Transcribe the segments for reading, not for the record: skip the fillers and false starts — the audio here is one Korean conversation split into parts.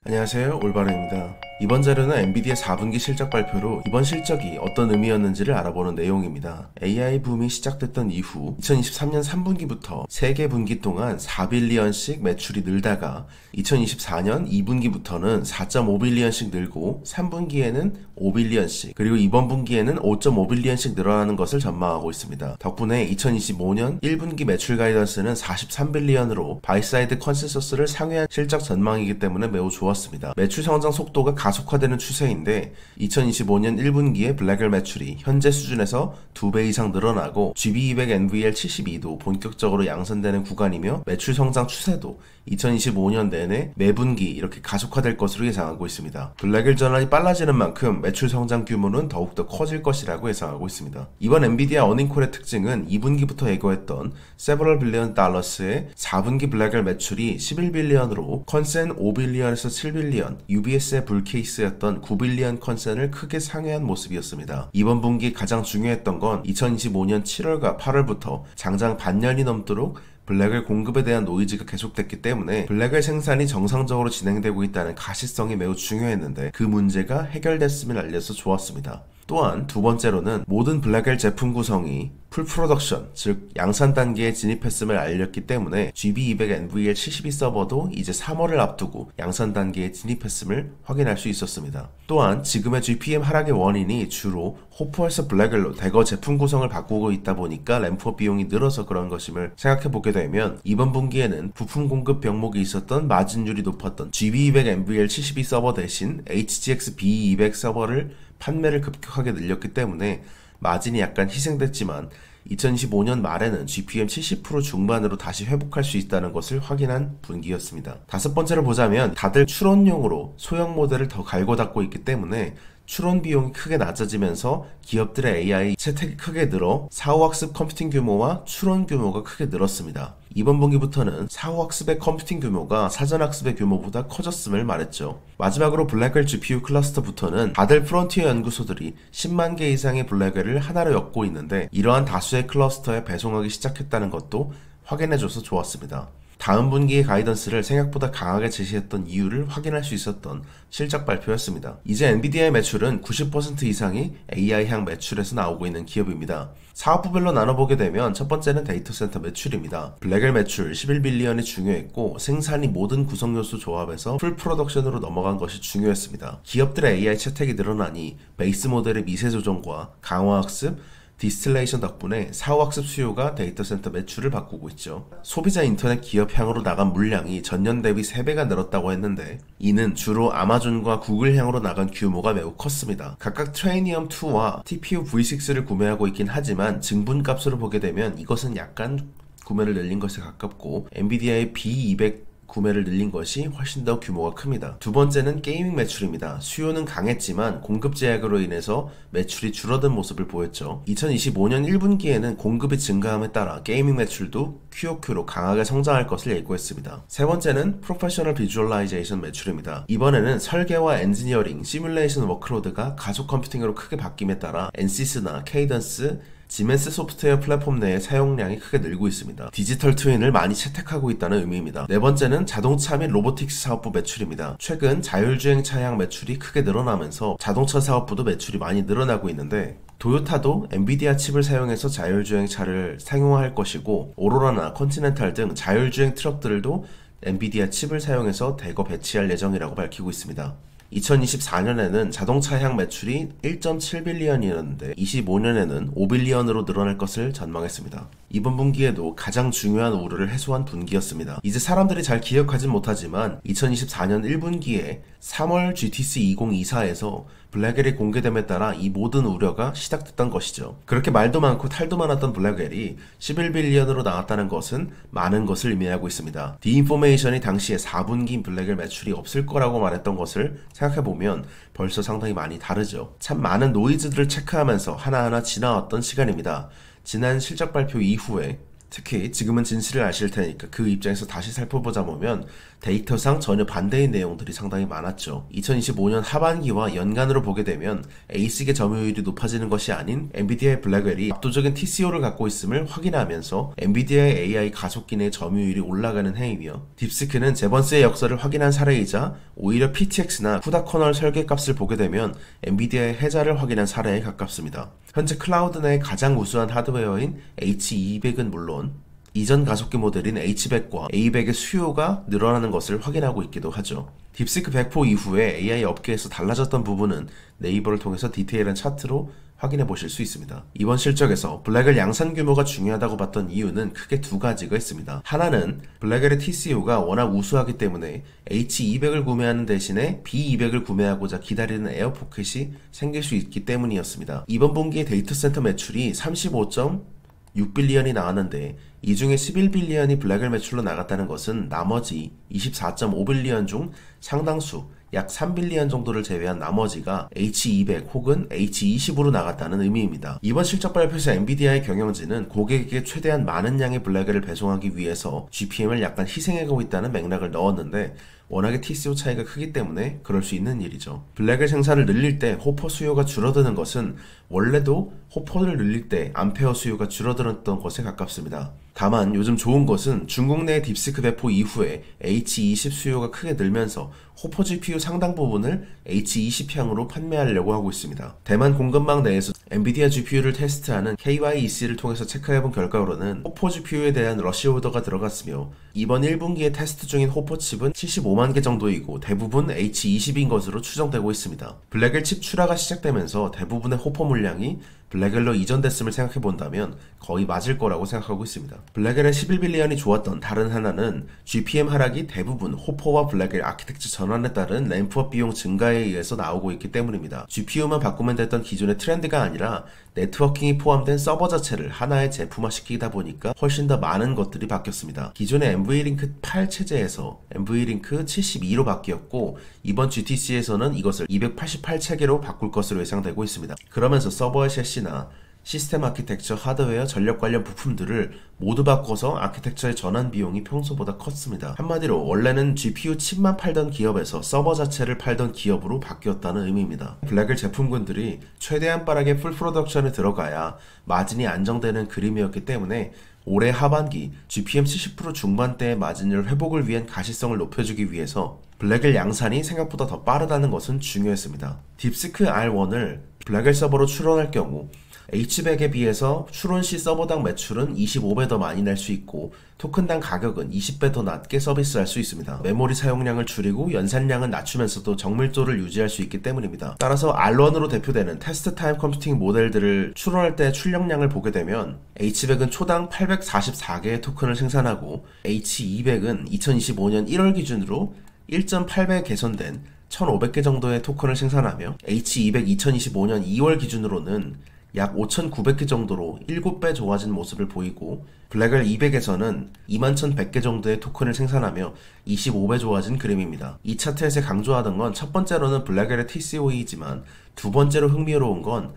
안녕하세요, 올바름입니다. 이번 자료는 엔비디아 4분기 실적 발표로 이번 실적이 어떤 의미였는지를 알아보는 내용입니다. AI 붐이 시작됐던 이후 2023년 3분기부터 3개 분기 동안 4빌리언씩 매출이 늘다가 2024년 2분기부터는 4.5빌리언씩 늘고 3분기에는 5빌리언씩 그리고 이번 분기에는 5.5빌리언씩 늘어나는 것을 전망하고 있습니다. 덕분에 2025년 1분기 매출 가이던스는 43빌리언으로 바이사이드 컨센서스를 상회한 실적 전망이기 때문에 매우 좋았습니다. 매출 성장 속도가 가속화되는 추세인데 2025년 1분기에 블랙웰 매출이 현재 수준에서 2배 이상 늘어나고 GB200 NVL72도 본격적으로 양산되는 구간이며 매출 성장 추세도 2025년 내내 매분기 이렇게 가속화될 것으로 예상하고 있습니다. 블랙웰 전환이 빨라지는 만큼 매출 성장 규모는 더욱더 커질 것이라고 예상하고 있습니다. 이번 엔비디아 어닝콜의 특징은 2분기부터 예고했던 several billion dollars의 4분기 블랙웰 매출이 11빌리언으로 컨센 5빌리언에서 7빌리언, UBS의 불케이스였던 9빌리언 컨센을 크게 상회한 모습이었습니다. 이번 분기 가장 중요했던 건 2025년 7월과 8월부터 장장 반년이 넘도록 블랙웰 공급에 대한 노이즈가 계속됐기 때문에 블랙웰 생산이 정상적으로 진행되고 있다는 가시성이 매우 중요했는데 그 문제가 해결됐음을 알려서 좋았습니다. 또한 두 번째로는 모든 블랙웰 제품 구성이 풀 프로덕션, 즉 양산 단계에 진입했음을 알렸기 때문에 GB200 NVL72 서버도 이제 3월을 앞두고 양산 단계에 진입했음을 확인할 수 있었습니다. 또한 지금의 GPM 하락의 원인이 주로 호퍼에서 블랙웰로 대거 제품 구성을 바꾸고 있다 보니까 램프업 비용이 늘어서 그런 것임을 생각해보게 되면 이번 분기에는 부품 공급 병목이 있었던 마진율이 높았던 GB200 NVL72 서버 대신 HGX B200 서버를 판매를 급격하게 늘렸기 때문에 마진이 약간 희생됐지만 2025년 말에는 GPM 70% 중반으로 다시 회복할 수 있다는 것을 확인한 분기였습니다. 다섯 번째로 보자면 다들 추론용으로 소형 모델을 더 갈고 닦고 있기 때문에 추론 비용이 크게 낮아지면서 기업들의 AI 채택이 크게 늘어 사후학습 컴퓨팅 규모와 추론 규모가 크게 늘었습니다. 이번 분기부터는 사후학습의 컴퓨팅 규모가 사전학습의 규모보다 커졌음을 말했죠. 마지막으로 블랙웰 GPU 클러스터부터는 다들 프론티어 연구소들이 10만 개 이상의 블랙웰을 하나로 엮고 있는데 이러한 다수의 클러스터에 배송하기 시작했다는 것도 확인해줘서 좋았습니다. 다음 분기의 가이던스를 생각보다 강하게 제시했던 이유를 확인할 수 있었던 실적 발표였습니다. 이제 엔비디아의 매출은 90% 이상이 AI향 매출에서 나오고 있는 기업입니다. 사업부별로 나눠보게 되면 첫 번째는 데이터 센터 매출입니다. 블랙웰 매출 11빌리언이 중요했고 생산이 모든 구성요소 조합에서 풀 프로덕션으로 넘어간 것이 중요했습니다. 기업들의 AI 채택이 늘어나니 베이스 모델의 미세 조정과 강화학습, 디스틸레이션 덕분에 사후학습 수요가 데이터 센터 매출을 바꾸고 있죠. 소비자 인터넷 기업향으로 나간 물량이 전년 대비 3배가 늘었다고 했는데 이는 주로 아마존과 구글 향으로 나간 규모가 매우 컸습니다. 각각 트레이니엄2와 TPU V6를 구매하고 있긴 하지만 증분값으로 보게 되면 이것은 약간 구매를 늘린 것에 가깝고 엔비디아의 B200 구매를 늘린 것이 훨씬 더 규모가 큽니다. 두 번째는 게이밍 매출입니다. 수요는 강했지만 공급 제약으로 인해서 매출이 줄어든 모습을 보였죠. 2025년 1분기에는 공급이 증가함에 따라 게이밍 매출도 QOQ로 강하게 성장할 것을 예고했습니다. 세 번째는 프로페셔널 비주얼라이제이션 매출입니다. 이번에는 설계와 엔지니어링, 시뮬레이션 워크로드가 가속 컴퓨팅으로 크게 바뀜에 따라 NCS나 케이던스, 지멘스 소프트웨어 플랫폼 내의 사용량이 크게 늘고 있습니다. 디지털 트윈을 많이 채택하고 있다는 의미입니다. 네 번째는 자동차 및 로보틱스 사업부 매출입니다. 최근 자율주행 차량 매출이 크게 늘어나면서 자동차 사업부도 매출이 많이 늘어나고 있는데 도요타도 엔비디아 칩을 사용해서 자율주행 차를 상용화할 것이고 오로라나 컨티넨탈 등 자율주행 트럭들도 엔비디아 칩을 사용해서 대거 배치할 예정이라고 밝히고 있습니다. 2024년에는 자동차향 매출이 1.7빌리언이었는데 25년에는 5빌리언으로 늘어날 것을 전망했습니다. 이번 분기에도 가장 중요한 우려를 해소한 분기였습니다. 이제 사람들이 잘 기억하진 못하지만 2024년 1분기에 3월 GTC 2024에서 블랙웰이 공개됨에 따라 이 모든 우려가 시작됐던 것이죠. 그렇게 말도 많고 탈도 많았던 블랙웰이 11빌리언으로 나왔다는 것은 많은 것을 의미하고 있습니다. 디인포메이션이 당시에 4분기 블랙웰 매출이 없을 거라고 말했던 것을 생각해보면 벌써 상당히 많이 다르죠. 참 많은 노이즈들을 체크하면서 하나하나 지나왔던 시간입니다. 지난 실적 발표 이후에 특히 지금은 진실을 아실 테니까 그 입장에서 다시 살펴보자 보면 데이터상 전혀 반대인 내용들이 상당히 많았죠. 2025년 하반기와 연간으로 보게 되면 ASIC의 점유율이 높아지는 것이 아닌 엔비디아의 블랙웰이 압도적인 TCO를 갖고 있음을 확인하면서 엔비디아의 AI 가속기 내 점유율이 올라가는 행위며, 딥시크는 제번스의 역사를 확인한 사례이자 오히려 PTX나 CUDA 커널 설계값을 보게 되면 엔비디아의 해자를 확인한 사례에 가깝습니다. 현재 클라우드 내 가장 우수한 하드웨어인 H200은 물론 이전 가속기 모델인 H100과 A100의 수요가 늘어나는 것을 확인하고 있기도 하죠. 딥시크 백포 이후에 AI 업계에서 달라졌던 부분은 네이버를 통해서 디테일한 차트로 확인해 보실 수 있습니다. 이번 실적에서 블랙웰 양산 규모가 중요하다고 봤던 이유는 크게 두 가지가 있습니다. 하나는 블랙웰의 TCO가 워낙 우수하기 때문에 H200을 구매하는 대신에 B200을 구매하고자 기다리는 에어포켓이 생길 수 있기 때문이었습니다. 이번 분기에 데이터 센터 매출이 35.6빌리언이 나왔는데 이 중에 11빌리언이 블랙웰 매출로 나갔다는 것은 나머지 24.5빌리언 중 상당수 약 3빌리언 정도를 제외한 나머지가 H200 혹은 H20으로 나갔다는 의미입니다. 이번 실적 발표에서 엔비디아의 경영진은 고객에게 최대한 많은 양의 블랙웰을 배송하기 위해서 GPM을 약간 희생해가고 있다는 맥락을 넣었는데, 워낙에 TCO 차이가 크기 때문에 그럴 수 있는 일이죠. 블랙웰 생산을 늘릴 때 호퍼 수요가 줄어드는 것은 원래도 호퍼를 늘릴 때 암페어 수요가 줄어들었던 것에 가깝습니다. 다만 요즘 좋은 것은 중국 내 딥시크 배포 이후에 H20 수요가 크게 늘면서 호퍼 GPU 상당 부분을 H20향으로 판매하려고 하고 있습니다. 대만 공급망 내에서 엔비디아 GPU를 테스트하는 KYEC를 통해서 체크해본 결과로는 호퍼 GPU에 대한 러시 오더가 들어갔으며, 이번 1분기에 테스트 중인 호퍼 칩은 75만 개 정도이고 대부분 H20인 것으로 추정되고 있습니다. 블랙웰 칩 출하가 시작되면서 대부분의 호퍼 물량이 블랙웰로 이전됐음을 생각해본다면 거의 맞을 거라고 생각하고 있습니다. 블랙웰의 11빌리언이 좋았던 다른 하나는 GPM 하락이 대부분 호퍼와 블랙웰 아키텍처 전환에 따른 램프업 비용 증가에 의해서 나오고 있기 때문입니다. GPU만 바꾸면 됐던 기존의 트렌드가 아니라 네트워킹이 포함된 서버 자체를 하나의 제품화시키다 보니까 훨씬 더 많은 것들이 바뀌었습니다. 기존의 NVLink 8 체제에서 NVLink 72로 바뀌었고, 이번 GTC에서는 이것을 288 체계로 바꿀 것으로 예상되고 있습니다. 그러면서 서버의 셰시나 시스템 아키텍처, 하드웨어, 전력 관련 부품들을 모두 바꿔서 아키텍처의 전환 비용이 평소보다 컸습니다. 한마디로 원래는 GPU 칩만 팔던 기업에서 서버 자체를 팔던 기업으로 바뀌었다는 의미입니다. 블랙웰 제품군들이 최대한 빠르게 풀 프로덕션에 들어가야 마진이 안정되는 그림이었기 때문에 올해 하반기 GPM 70% 중반대의 마진율 회복을 위한 가시성을 높여주기 위해서 블랙웰 양산이 생각보다 더 빠르다는 것은 중요했습니다. 딥시크 R1을 블랙웰 서버로 추론할 경우 H100에 비해서 추론 시 서버당 매출은 25배 더 많이 낼 수 있고 토큰당 가격은 20배 더 낮게 서비스할 수 있습니다. 메모리 사용량을 줄이고 연산량을 낮추면서도 정밀도를 유지할 수 있기 때문입니다. 따라서 R1으로 대표되는 테스트 타임 컴퓨팅 모델들을 추론할 때 출력량을 보게 되면 H100은 초당 844개의 토큰을 생산하고 H200은 2025년 1월 기준으로 1.8배 개선된 1500개 정도의 토큰을 생산하며 H200 2025년 2월 기준으로는 약 5,900개 정도로 7배 좋아진 모습을 보이고, 블랙웰 200에서는 21,100개 정도의 토큰을 생산하며 25배 좋아진 그림입니다. 이 차트에서 강조하던 건 첫 번째로는 블랙웰의 TCO이지만 두 번째로 흥미로운 건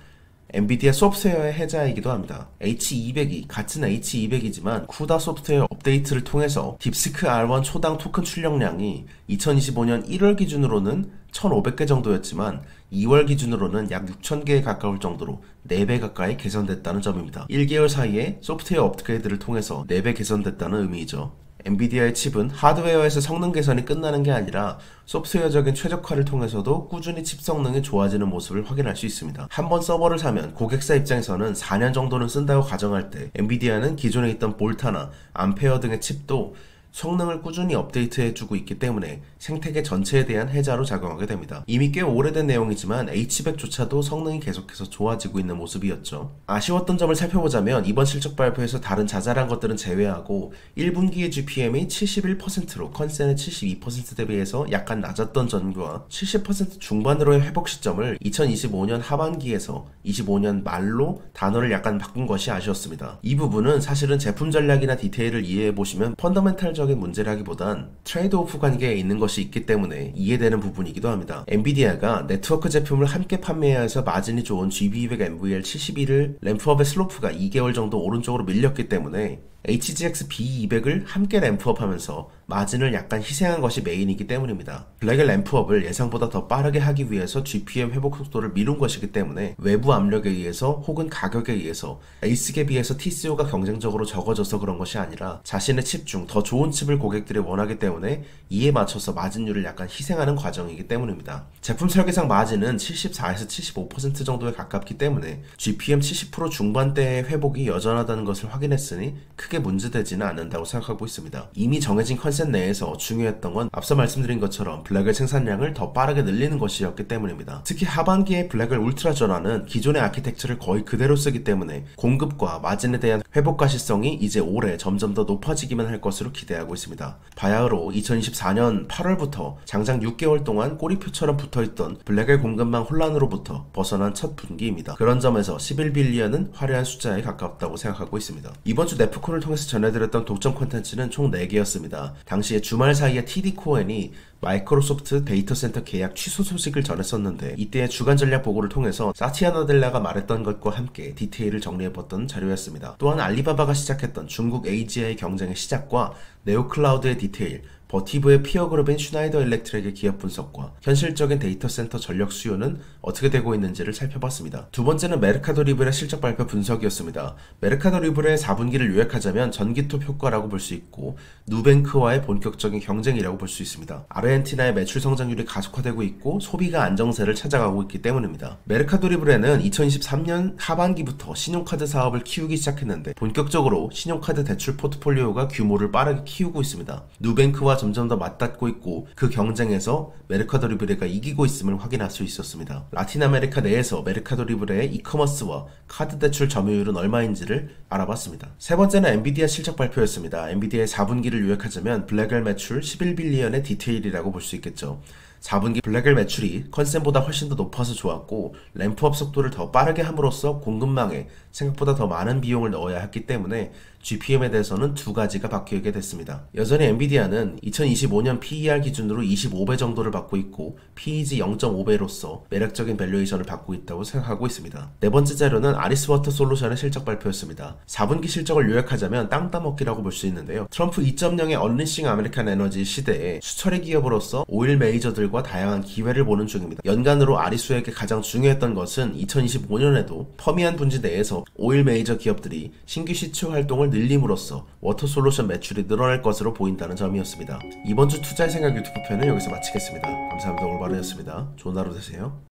엔비디아 소프트웨어의 해자이기도 합니다. H200이 같은 H200이지만 CUDA 소프트웨어 업데이트를 통해서 딥시크 R1 초당 토큰 출력량이 2025년 1월 기준으로는 1,500개 정도였지만 2월 기준으로는 약 6,000개에 가까울 정도로 4배 가까이 개선됐다는 점입니다. 1개월 사이에 소프트웨어 업그레이드를 통해서 4배 개선됐다는 의미이죠. 엔비디아의 칩은 하드웨어에서 성능 개선이 끝나는 게 아니라 소프트웨어적인 최적화를 통해서도 꾸준히 칩 성능이 좋아지는 모습을 확인할 수 있습니다. 한번 서버를 사면 고객사 입장에서는 4년 정도는 쓴다고 가정할 때 엔비디아는 기존에 있던 볼타나 암페어 등의 칩도 성능을 꾸준히 업데이트해주고 있기 때문에 생태계 전체에 대한 해자로 작용하게 됩니다. 이미 꽤 오래된 내용이지만 H100조차도 성능이 계속해서 좋아지고 있는 모습이었죠. 아쉬웠던 점을 살펴보자면 이번 실적 발표에서 다른 자잘한 것들은 제외하고 1분기의 GPM이 71%로 컨센의 72% 대비해서 약간 낮았던 점과 70% 중반으로의 회복 시점을 2025년 하반기에서 25년 말로 단어를 약간 바꾼 것이 아쉬웠습니다. 이 부분은 사실은 제품 전략이나 디테일을 이해해보시면 펀더멘탈적인 문제라기보단 트레이드오프 관계에 있는 것이 있기 때문에 이해되는 부분이기도 합니다. 엔비디아가 네트워크 제품을 함께 판매해야 해서 마진이 좋은 GB200 NVL 71을 램프업의 슬로프가 2개월 정도 오른쪽으로 밀렸기 때문에 HGX B200을 함께 램프업하면서 마진을 약간 희생한 것이 메인이기 때문입니다. 블랙의 램프업을 예상보다 더 빠르게 하기 위해서 GPM 회복 속도를 미룬 것이기 때문에 외부 압력에 의해서 혹은 가격에 의해서 에이스에 비해서 TCO가 경쟁적으로 적어져서 그런 것이 아니라 자신의 칩 중 더 좋은 칩을 고객들이 원하기 때문에 이에 맞춰서 마진율을 약간 희생하는 과정이기 때문입니다. 제품 설계상 마진은 74에서 75% 정도에 가깝기 때문에 GPM 70% 중반대의 회복이 여전하다는 것을 확인했으니 크게 문제되지는 않는다고 생각하고 있습니다. 이미 정해진 컨셉 내에서 중요했던 건 앞서 말씀드린 것처럼 블랙의 생산량을 더 빠르게 늘리는 것이었기 때문입니다. 특히 하반기에 블랙을 울트라 전환은 기존의 아키텍처를 거의 그대로 쓰기 때문에 공급과 마진에 대한 회복 가시성이 이제 올해 점점 더 높아지기만 할 것으로 기대하고 있습니다. 바야흐로 2024년 8월부터 장장 6개월 동안 꼬리표처럼 붙어있던 블랙의 공급망 혼란으로부터 벗어난 첫 분기입니다. 그런 점에서 11빌리언은 화려한 숫자에 가깝다고 생각하고 있습니다. 이번 주 네프콘을 통해서 전해드렸던 독점 콘텐츠는 총 4개였습니다. 당시에 주말 사이에 TD 코엔이 마이크로소프트 데이터 센터 계약 취소 소식을 전했었는데 이때의 주간 전략 보고를 통해서 사티아 나델라가 말했던 것과 함께 디테일을 정리해봤던 자료였습니다. 또한 알리바바가 시작했던 중국 AGI의 경쟁의 시작과 네오클라우드의 디테일, 버티브의 피어그룹인 슈나이더 일렉트릭의 기업 분석과 현실적인 데이터 센터 전력 수요는 어떻게 되고 있는지를 살펴봤습니다. 두 번째는 메르카도 리블의 실적 발표 분석이었습니다. 메르카도 리블의 4분기를 요약하자면 전기톱 효과라고 볼 수 있고 누뱅크와의 본격적인 경쟁이라고 볼 수 있습니다. 아르헨티나의 매출 성장률이 가속화되고 있고 소비가 안정세를 찾아가고 있기 때문입니다. 메르카도 리블에는 2023년 하반기부터 신용카드 사업을 키우기 시작했는데 본격적으로 신용카드 대출 포트폴리오가 규모를 빠르게 키우고 있습니다. 누뱅크와 점점 더 맞닿고 있고 그 경쟁에서 메르카도 리브레가 이기고 있음을 확인할 수 있었습니다. 라틴 아메리카 내에서 메르카도 리브레의 이커머스와 카드 대출 점유율은 얼마인지를 알아봤습니다. 세 번째는 엔비디아 실적 발표였습니다. 엔비디아의 4분기를 요약하자면 블랙엘 매출 11빌리언의 디테일이라고 볼 수 있겠죠. 4분기 블랙엘 매출이 컨센보다 훨씬 더 높아서 좋았고 램프업 속도를 더 빠르게 함으로써 공급망에 생각보다 더 많은 비용을 넣어야 했기 때문에 GPM에 대해서는 두 가지가 바뀌게 됐습니다. 여전히 엔비디아는 2025년 PER 기준으로 25배 정도를 받고 있고 PEG 0.5배로서 매력적인 밸류에이션을 받고 있다고 생각하고 있습니다. 네 번째 자료는 아리스워터 솔루션의 실적 발표였습니다. 4분기 실적을 요약하자면 땅 따먹기라고 볼 수 있는데요. 트럼프 2.0의 언리싱 아메리칸 에너지 시대에 수처리 기업으로서 오일 메이저들과 다양한 기회를 보는 중입니다. 연간으로 아리수에게 가장 중요했던 것은 2025년에도 퍼미안 분지 내에서 오일 메이저 기업들이 신규 시추 활동을 늘림으로써 워터 솔루션 매출이 늘어날 것으로 보인다는 점이었습니다. 이번 주 투자의 생각 유튜브 편은 여기서 마치겠습니다. 감사합니다. 올바르였습니다. 좋은 하루 되세요.